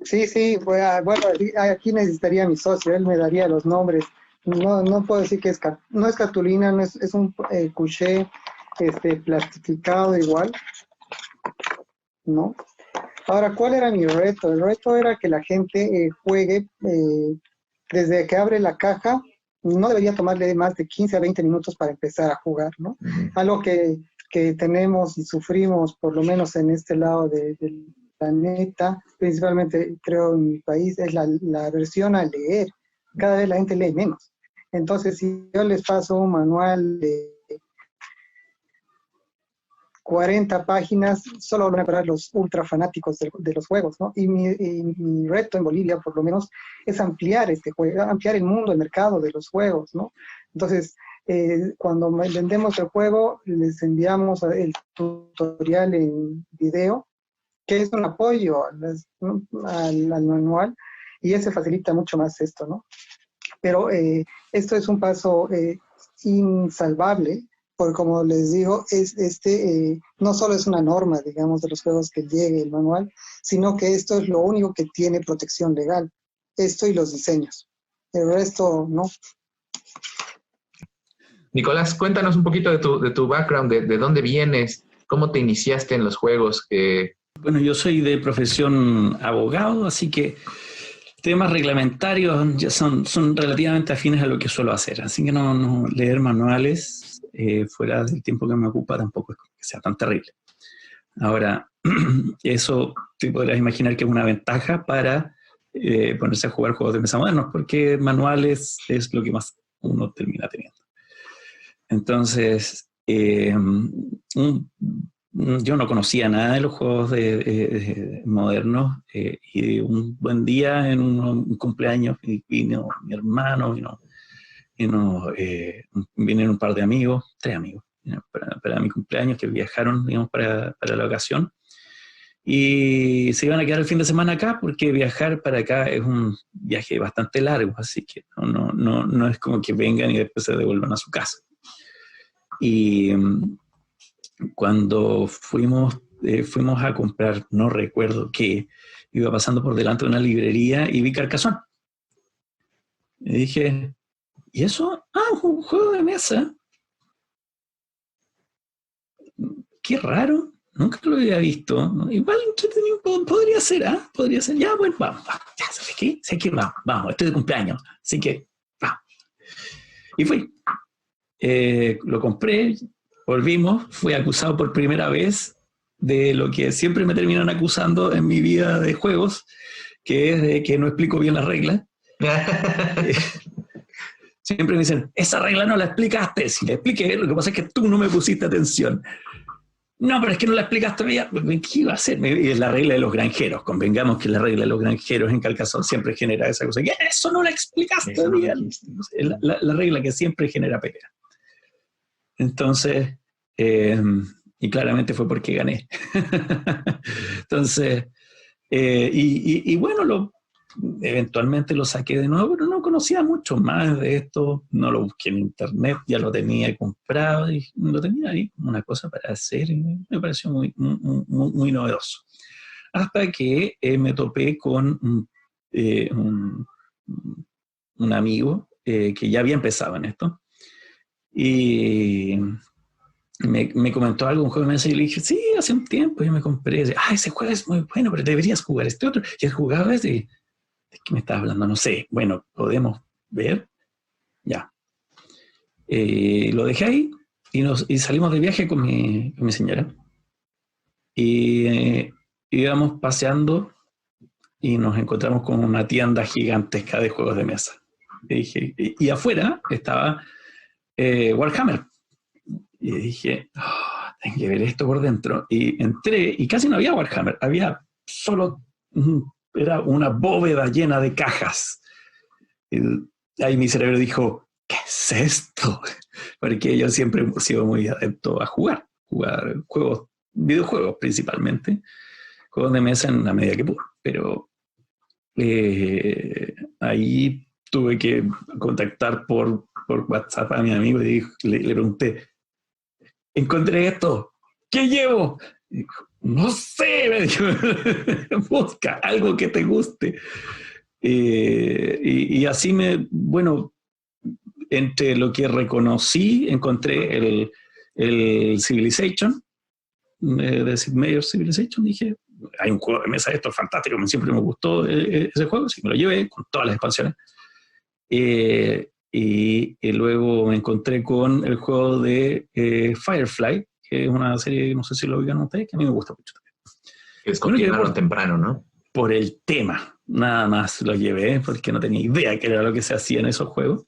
Speaker 2: Sí, sí, bueno, aquí necesitaría a mi socio, él me daría los nombres. No puedo decir que no es cartulina, no es un couché plastificado igual, ¿no? Ahora, ¿cuál era mi reto? El reto era que la gente juegue desde que abre la caja, no debería tomarle más de 15 a 20 minutos para empezar a jugar, ¿no? Algo que tenemos y sufrimos, por lo menos en este lado del planeta, principalmente creo en mi país, es la aversión a leer. Cada vez la gente lee menos. Entonces, si yo les paso un manual de 40 páginas, solo van a parar los ultra fanáticos de los juegos, ¿no? Y mi reto en Bolivia, por lo menos, es ampliar este juego, ampliar el mundo, el mercado de los juegos, ¿no? Entonces, cuando vendemos el juego, les enviamos el tutorial en video, que es un apoyo al manual, y ese facilita mucho más esto, ¿no? Pero esto es un paso insalvable, porque como les digo, no solo es una norma, digamos, de los juegos que llegue el manual, sino que esto es lo único que tiene protección legal, esto y los diseños. El resto, no.
Speaker 4: Nicolás, cuéntanos un poquito de tu background, de dónde vienes, cómo te iniciaste en los juegos.
Speaker 1: Bueno, yo soy de profesión abogado, así que temas reglamentarios ya son relativamente afines a lo que suelo hacer. Así que no leer manuales fuera del tiempo que me ocupa tampoco es que sea tan terrible. Ahora, eso te podrás imaginar que es una ventaja para ponerse a jugar juegos de mesa modernos, porque manuales es lo que más uno termina teniendo. Entonces, yo no conocía nada de los juegos modernos y un buen día en un cumpleaños vino mi hermano, vinieron un par de amigos, 3 amigos, para mi cumpleaños que viajaron, digamos, para la ocasión y se iban a quedar el fin de semana acá porque viajar para acá es un viaje bastante largo, así que no es como que vengan y después se devuelvan a su casa. Y cuando fuimos a comprar, no recuerdo qué, iba pasando por delante de una librería y vi Carcassonne. Y dije, ¿y eso? Ah, un juego de mesa. Qué raro, nunca lo había visto, ¿no? Igual entretenido, podría ser, ¿ah? Podría ser, ya, bueno, vamos, ya, ¿sabes qué? Sé que vamos, estoy de cumpleaños, así que, vamos. Y fui. Lo compré, volvimos, fui acusado por primera vez de lo que siempre me terminan acusando en mi vida de juegos, que es de que no explico bien las reglas. Siempre me dicen, esa regla no la explicaste. Si la expliqué, lo que pasa es que tú no me pusiste atención. No, pero es que no la explicaste bien. ¿Qué iba a hacer? Y es la regla de los granjeros. Convengamos que la regla de los granjeros en Carcassonne siempre genera esa cosa. Eso no la explicaste bien. La regla que siempre genera pelea. Entonces, y claramente fue porque gané. Entonces, y bueno, eventualmente lo saqué de nuevo, pero no conocía mucho más de esto, no lo busqué en internet, ya lo tenía comprado y lo tenía ahí, una cosa para hacer, y me pareció muy novedoso. Hasta que me topé con un amigo que ya había empezado en esto, y me comentó algo, un juego de mesa, y yo le dije, sí, hace un tiempo yo me compré, ese juego es muy bueno, pero deberías jugar este otro. ¿Y has jugado ese? ¿De qué me estás hablando? No sé. Bueno, podemos ver. Ya. Lo dejé ahí y salimos de viaje con mi señora. Y íbamos paseando y nos encontramos con una tienda gigantesca de juegos de mesa. Y afuera estaba Warhammer. Y dije, tengo que ver esto por dentro. Y entré y casi no había Warhammer, había solo, era una bóveda llena de cajas. Y ahí mi cerebro dijo, ¿qué es esto? porque yo siempre he sido muy adepto a jugar juegos, videojuegos principalmente, juegos de mesa en la medida que puedo, pero ahí tuve que contactar por WhatsApp a mi amigo y le pregunté, encontré esto, ¿qué llevo? Y dijo, no sé, me dijo, busca algo que te guste. Y así bueno, entre lo que reconocí, encontré el Civilization, de Sid Meier's Civilization. Dije, hay un juego de mesa, esto es fantástico, siempre me gustó ese juego, así que me lo llevé con todas las expansiones. Y luego me encontré con el juego de Firefly, que es una serie, no sé si lo oigan ustedes, que a mí me gusta mucho también.
Speaker 4: Descontinuaron temprano, ¿no?
Speaker 1: Por el tema, nada más lo llevé, porque no tenía idea qué era lo que se hacía en esos juegos.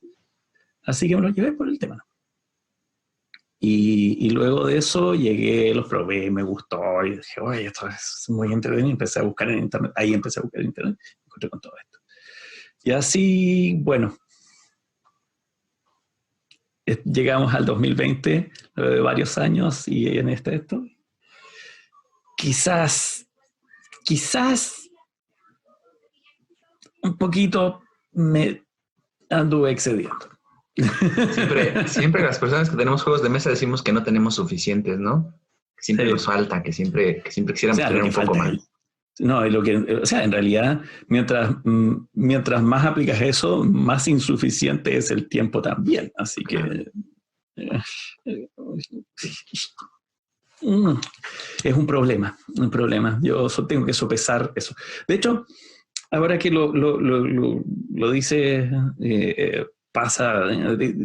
Speaker 1: Así que me lo llevé por el tema, ¿no? Y luego de eso llegué, los probé, me gustó, y dije, oye, esto es muy entretenido, empecé a buscar en internet, ahí empecé a buscar en internet, y encontré con todo esto. Y así, bueno, llegamos al 2020, luego de varios años, y en esto, quizás un poquito me anduve excediendo.
Speaker 4: Siempre las personas que tenemos juegos de mesa decimos que no tenemos suficientes, ¿no? Siempre nos falta, que siempre quisiéramos tener un poco más.
Speaker 1: No, o sea, en realidad, mientras más aplicas eso, más insuficiente es el tiempo también. Así que es un problema. Yo tengo que sopesar eso. De hecho, ahora que lo dice, pasa,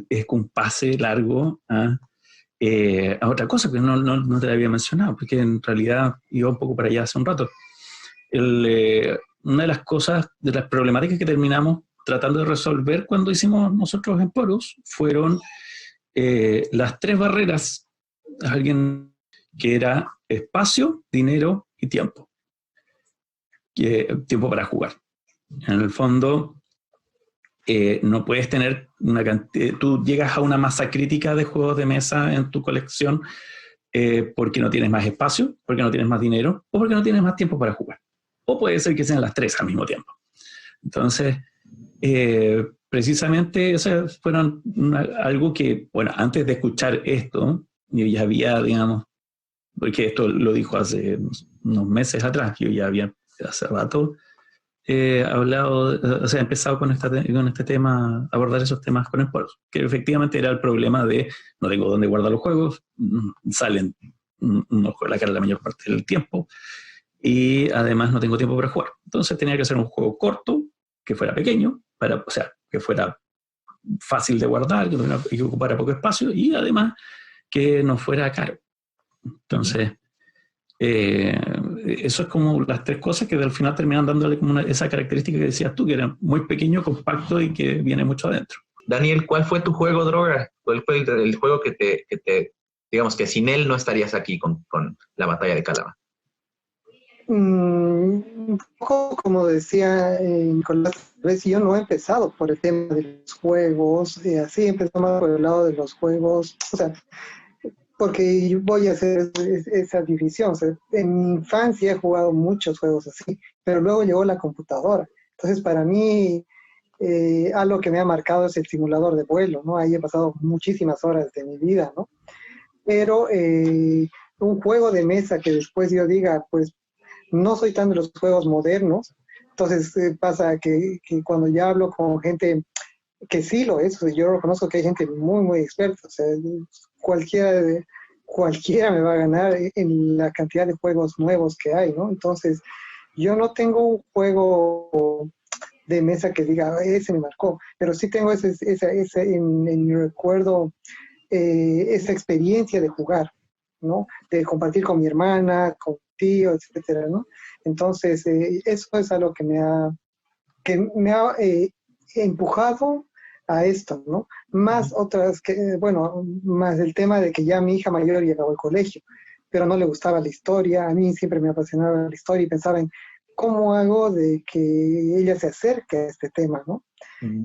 Speaker 1: es un pase largo a otra cosa que no te había mencionado, porque en realidad iba un poco para allá hace un rato. Una de las cosas, de las problemáticas que terminamos tratando de resolver cuando hicimos nosotros en Poros fueron las 3 barreras, alguien que era espacio, dinero y tiempo. Tiempo para jugar. En el fondo, no puedes tener una cantidad, tú llegas a una masa crítica de juegos de mesa en tu colección porque no tienes más espacio, porque no tienes más dinero o porque no tienes más tiempo para jugar. O puede ser que sean las 3 al mismo tiempo. Entonces, precisamente esas fueron algo que, bueno, antes de escuchar esto, yo ya había, digamos, porque esto lo dijo hace unos meses atrás, yo ya había hace rato hablado, o sea, empezado con este tema, abordar esos temas con el Poros, que efectivamente era el problema de no tengo dónde guardar los juegos, salen no juego la cara la mayor parte del tiempo, y además no tengo tiempo para jugar. Entonces tenía que hacer un juego corto, que fuera pequeño, o sea, que fuera fácil de guardar, que ocupara poco espacio, y además que no fuera caro. Entonces, eso es como las 3 cosas que al final terminan dándole como esa característica que decías tú, que era muy pequeño, compacto y que viene mucho adentro.
Speaker 4: Daniel, ¿cuál fue tu juego, Droga? ¿Cuál fue el juego que te, digamos que sin él no estarías aquí con la batalla de Cálava?
Speaker 2: Un poco como decía Nicolás, yo no he empezado por el tema de los juegos, así empezamos por el lado de los juegos, o sea, porque yo voy a hacer esa división. O sea, en mi infancia he jugado muchos juegos así, pero luego llegó la computadora. Entonces, para mí, algo que me ha marcado es el simulador de vuelo, ¿no? Ahí he pasado muchísimas horas de mi vida, ¿no? Pero un juego de mesa que después yo diga, pues, no soy tan de los juegos modernos. Entonces, pasa que cuando ya hablo con gente que sí lo es, o sea, yo reconozco que hay gente muy, muy experta, o sea, cualquiera me va a ganar en la cantidad de juegos nuevos que hay, ¿no? Entonces, yo no tengo un juego de mesa que diga, ese me marcó, pero sí tengo ese en mi recuerdo, esa experiencia de jugar, ¿no? De compartir con mi hermana, con tío, etcétera, ¿no? Entonces, eso es algo que me ha empujado a esto, ¿no? Más otras que, bueno, más el tema de que ya mi hija mayor ya acabó el colegio, pero no le gustaba la historia, a mí siempre me apasionaba la historia y pensaba en cómo hago de que ella se acerque a este tema, ¿no?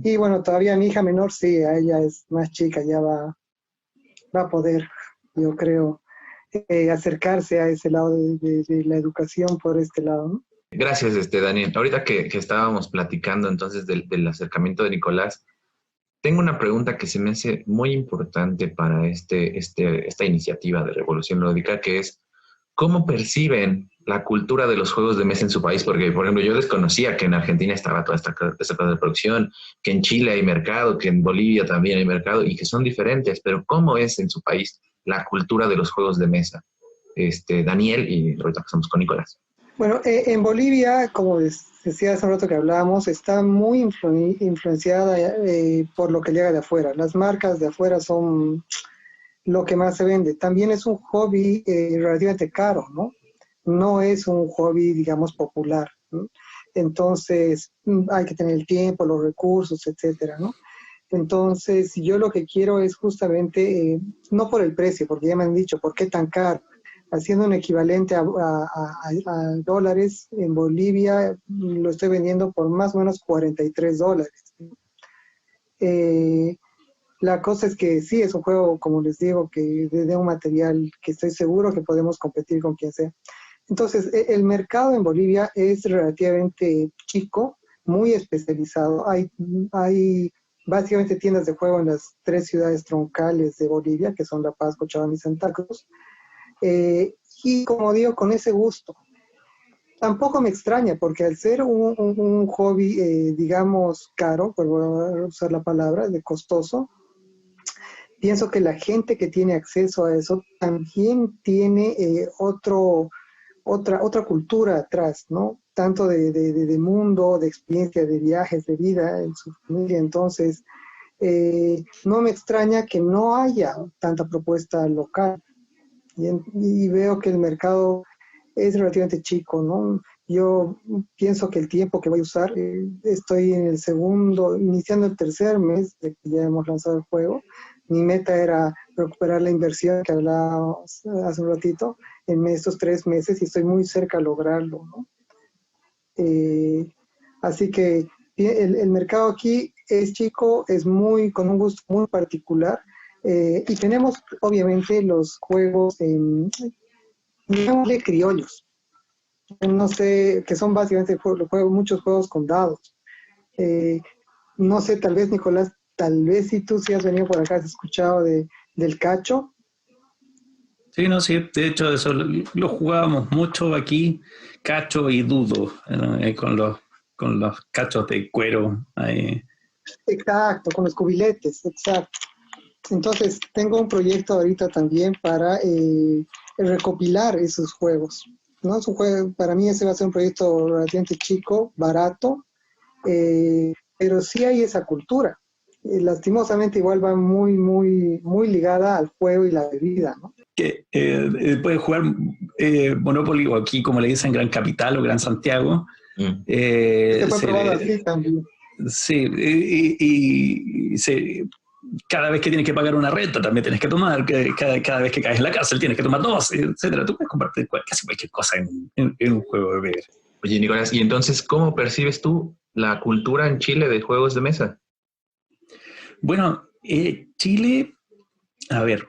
Speaker 2: Y bueno, todavía mi hija menor, sí, a ella es más chica, ya va va a poder, yo creo, acercarse a ese lado de la educación por este lado, ¿no?
Speaker 4: Gracias, Daniel. Ahorita que estábamos platicando entonces del acercamiento de Nicolás, tengo una pregunta que se me hace muy importante para esta iniciativa de Revolución Lúdica, que es, ¿cómo perciben la cultura de los juegos de mesa en su país? Porque, por ejemplo, yo desconocía que en Argentina estaba toda esta clase de producción, que en Chile hay mercado, que en Bolivia también hay mercado, y que son diferentes, pero ¿cómo es en su país la cultura de los juegos de mesa? Daniel, y ahorita pasamos con Nicolás.
Speaker 2: Bueno, en Bolivia, como decía hace un rato que hablábamos, está muy influenciada por lo que llega de afuera. Las marcas de afuera son lo que más se vende. También es un hobby relativamente caro, ¿no? No es un hobby, digamos, popular, ¿no? Entonces, hay que tener el tiempo, los recursos, etcétera, ¿no? Entonces, yo lo que quiero es justamente, no por el precio, porque ya me han dicho, ¿por qué tan caro? Haciendo un equivalente a dólares, en Bolivia lo estoy vendiendo por más o menos $43. La cosa es que sí, es un juego, como les digo, que de un material que estoy seguro que podemos competir con quien sea. Entonces, el mercado en Bolivia es relativamente chico, muy especializado. Hay básicamente tiendas de juego en las 3 ciudades troncales de Bolivia, que son La Paz, Cochabamba y Santa Cruz. Y como digo, con ese gusto. Tampoco me extraña, porque al ser un hobby, digamos, caro, por usar la palabra, de costoso, pienso que la gente que tiene acceso a eso también tiene otra cultura atrás, ¿no? Tanto de mundo, de experiencia, de viajes, de vida en su familia. Entonces, no me extraña que no haya tanta propuesta local. Y veo que el mercado es relativamente chico, ¿no? Yo pienso que el tiempo que voy a usar, estoy en el segundo, iniciando el tercer mes de que ya hemos lanzado el juego. Mi meta era recuperar la inversión que hablábamos hace un ratito en estos 3 meses, y estoy muy cerca de lograrlo, ¿no? Así que el mercado aquí es chico, es con un gusto muy particular. Y tenemos obviamente los juegos, digámosle criollos, no sé, que son básicamente muchos juegos con dados. No sé, tal vez Nicolás, tal vez si tú sí has venido por acá, has escuchado del cacho.
Speaker 1: Sí, no, sí, de hecho eso lo jugábamos mucho aquí, cacho y dudo, con los cachos de cuero.
Speaker 2: Exacto, con los cubiletes, exacto. Entonces, tengo un proyecto ahorita también para recopilar esos juegos, ¿no? Es un juego, para mí ese va a ser un proyecto relativamente chico, barato, pero sí hay esa cultura. Lastimosamente igual va muy ligada al juego y la bebida, ¿no?
Speaker 1: Que puedes jugar Monopoly, o aquí como le dicen Gran Capital o Gran Santiago.
Speaker 2: Se fue probado así también.
Speaker 1: Sí, cada vez que tienes que pagar una renta también tienes que tomar, cada vez que caes en la cárcel tienes que tomar 2, etcétera. Tú puedes compartir casi cualquier cosa en un juego de beber.
Speaker 4: Oye, Nicolás, ¿y entonces cómo percibes tú la cultura en Chile de juegos de mesa?
Speaker 1: Bueno, Chile, a ver,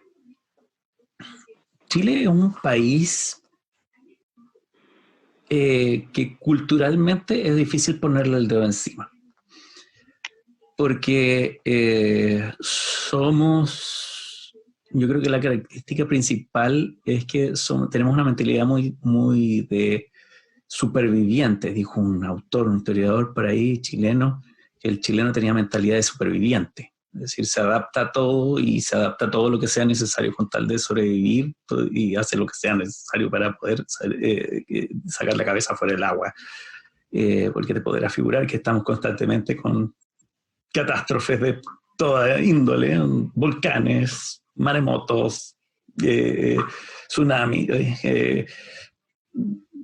Speaker 1: Chile es un país que culturalmente es difícil ponerle el dedo encima. Porque yo creo que la característica principal es que tenemos una mentalidad muy de supervivientes, dijo un autor, un historiador por ahí chileno, que el chileno tenía mentalidad de superviviente. Es decir, se adapta a todo y se adapta a todo lo que sea necesario con tal de sobrevivir, y hace lo que sea necesario para poder sacar la cabeza fuera del agua. Porque te podrás figurar que estamos constantemente con catástrofes de toda índole, volcanes, maremotos, tsunamis,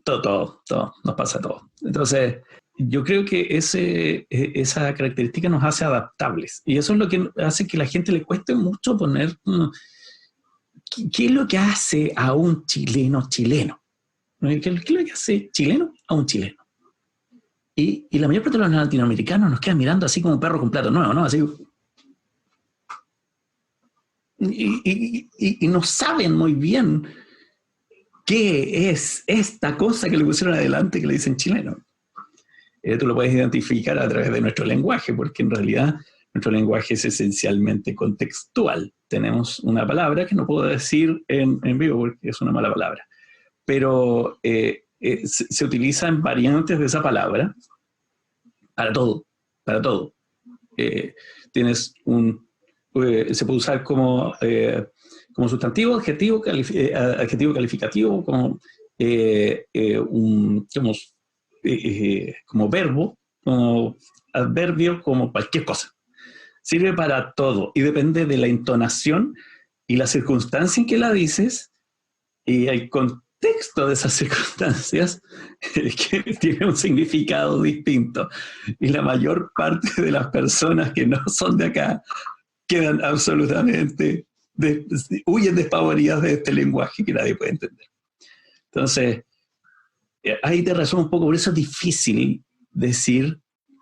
Speaker 1: todo, nos pasa todo. Entonces, yo creo que esa característica nos hace adaptables, y eso es lo que hace que a la gente le cueste mucho poner ¿qué es lo que hace a un chileno chileno? ¿Qué es lo que hace chileno a un chileno? Y la mayor parte de los latinoamericanos nos quedan mirando así como un perro con plato nuevo, ¿no? Así. y no saben muy bien qué es esta cosa que le pusieron adelante que le dicen chileno. Tú lo puedes identificar a través de nuestro lenguaje, porque en realidad nuestro lenguaje es esencialmente contextual. Tenemos una palabra que no puedo decir en vivo porque es una mala palabra, pero se utilizan variantes de esa palabra para todo, para todo. Tienes se puede usar como sustantivo, adjetivo, adjetivo calificativo, como como verbo, como adverbio, como cualquier cosa. Sirve para todo y depende de la entonación y la circunstancia en que la dices y el contexto de esas circunstancias que tiene un significado distinto. Y la mayor parte de las personas que no son de acá quedan absolutamente, huyen despavoridas de este lenguaje que nadie puede entender. Entonces, ahí te resumo un poco, por eso es difícil decir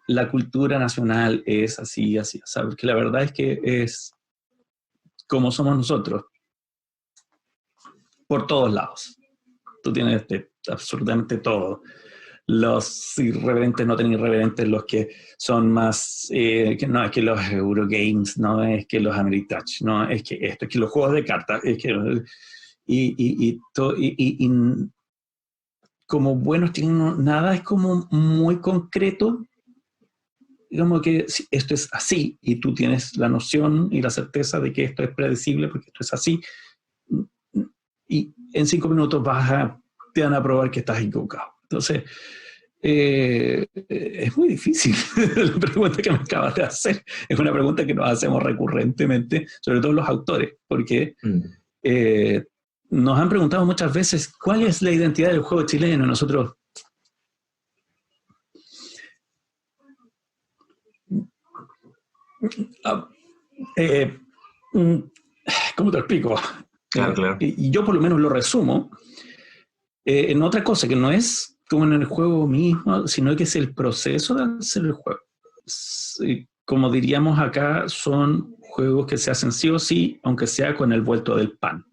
Speaker 1: la cultura nacional es así, así, ¿sabes? Porque la verdad es que es como somos nosotros, por todos lados. Tú tienes absolutamente todo. Los irreverentes no tienen irreverentes, los que son más, que no es que los Eurogames, no es que los Ameritouch, no es que esto, es que los juegos de cartas, es que... Y como buenos tienen nada, es como muy concreto, digamos que esto es así y tú tienes la noción y la certeza de que esto es predecible porque esto es así y en 5 minutos te van a probar que estás equivocado. Entonces, es muy difícil la pregunta que me acabas de hacer. Es una pregunta que nos hacemos recurrentemente, sobre todo los autores, porque nos han preguntado muchas veces cuál es la identidad del juego chileno. Nosotros ¿cómo te explico?
Speaker 4: Claro.
Speaker 1: Y yo por lo menos lo resumo en otra cosa, que no es como en el juego mismo, sino que es el proceso de hacer el juego. Como diríamos acá, son juegos que se hacen sí o sí, aunque sea con el vuelto del pan.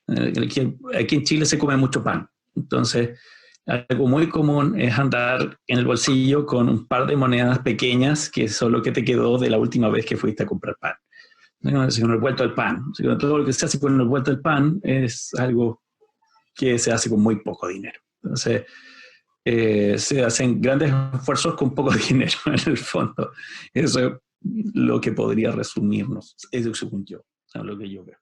Speaker 1: Aquí en Chile se come mucho pan. Entonces, algo muy común es andar en el bolsillo con un par de monedas pequeñas que son lo que te quedó de la última vez que fuiste a comprar pan. Con el vuelto del pan. Todo lo que se hace con el vuelto del pan es algo que se hace con muy poco dinero. Entonces, se hacen grandes esfuerzos con poco dinero en el fondo. Eso es lo que podría resumirnos, eso según yo, lo que yo veo.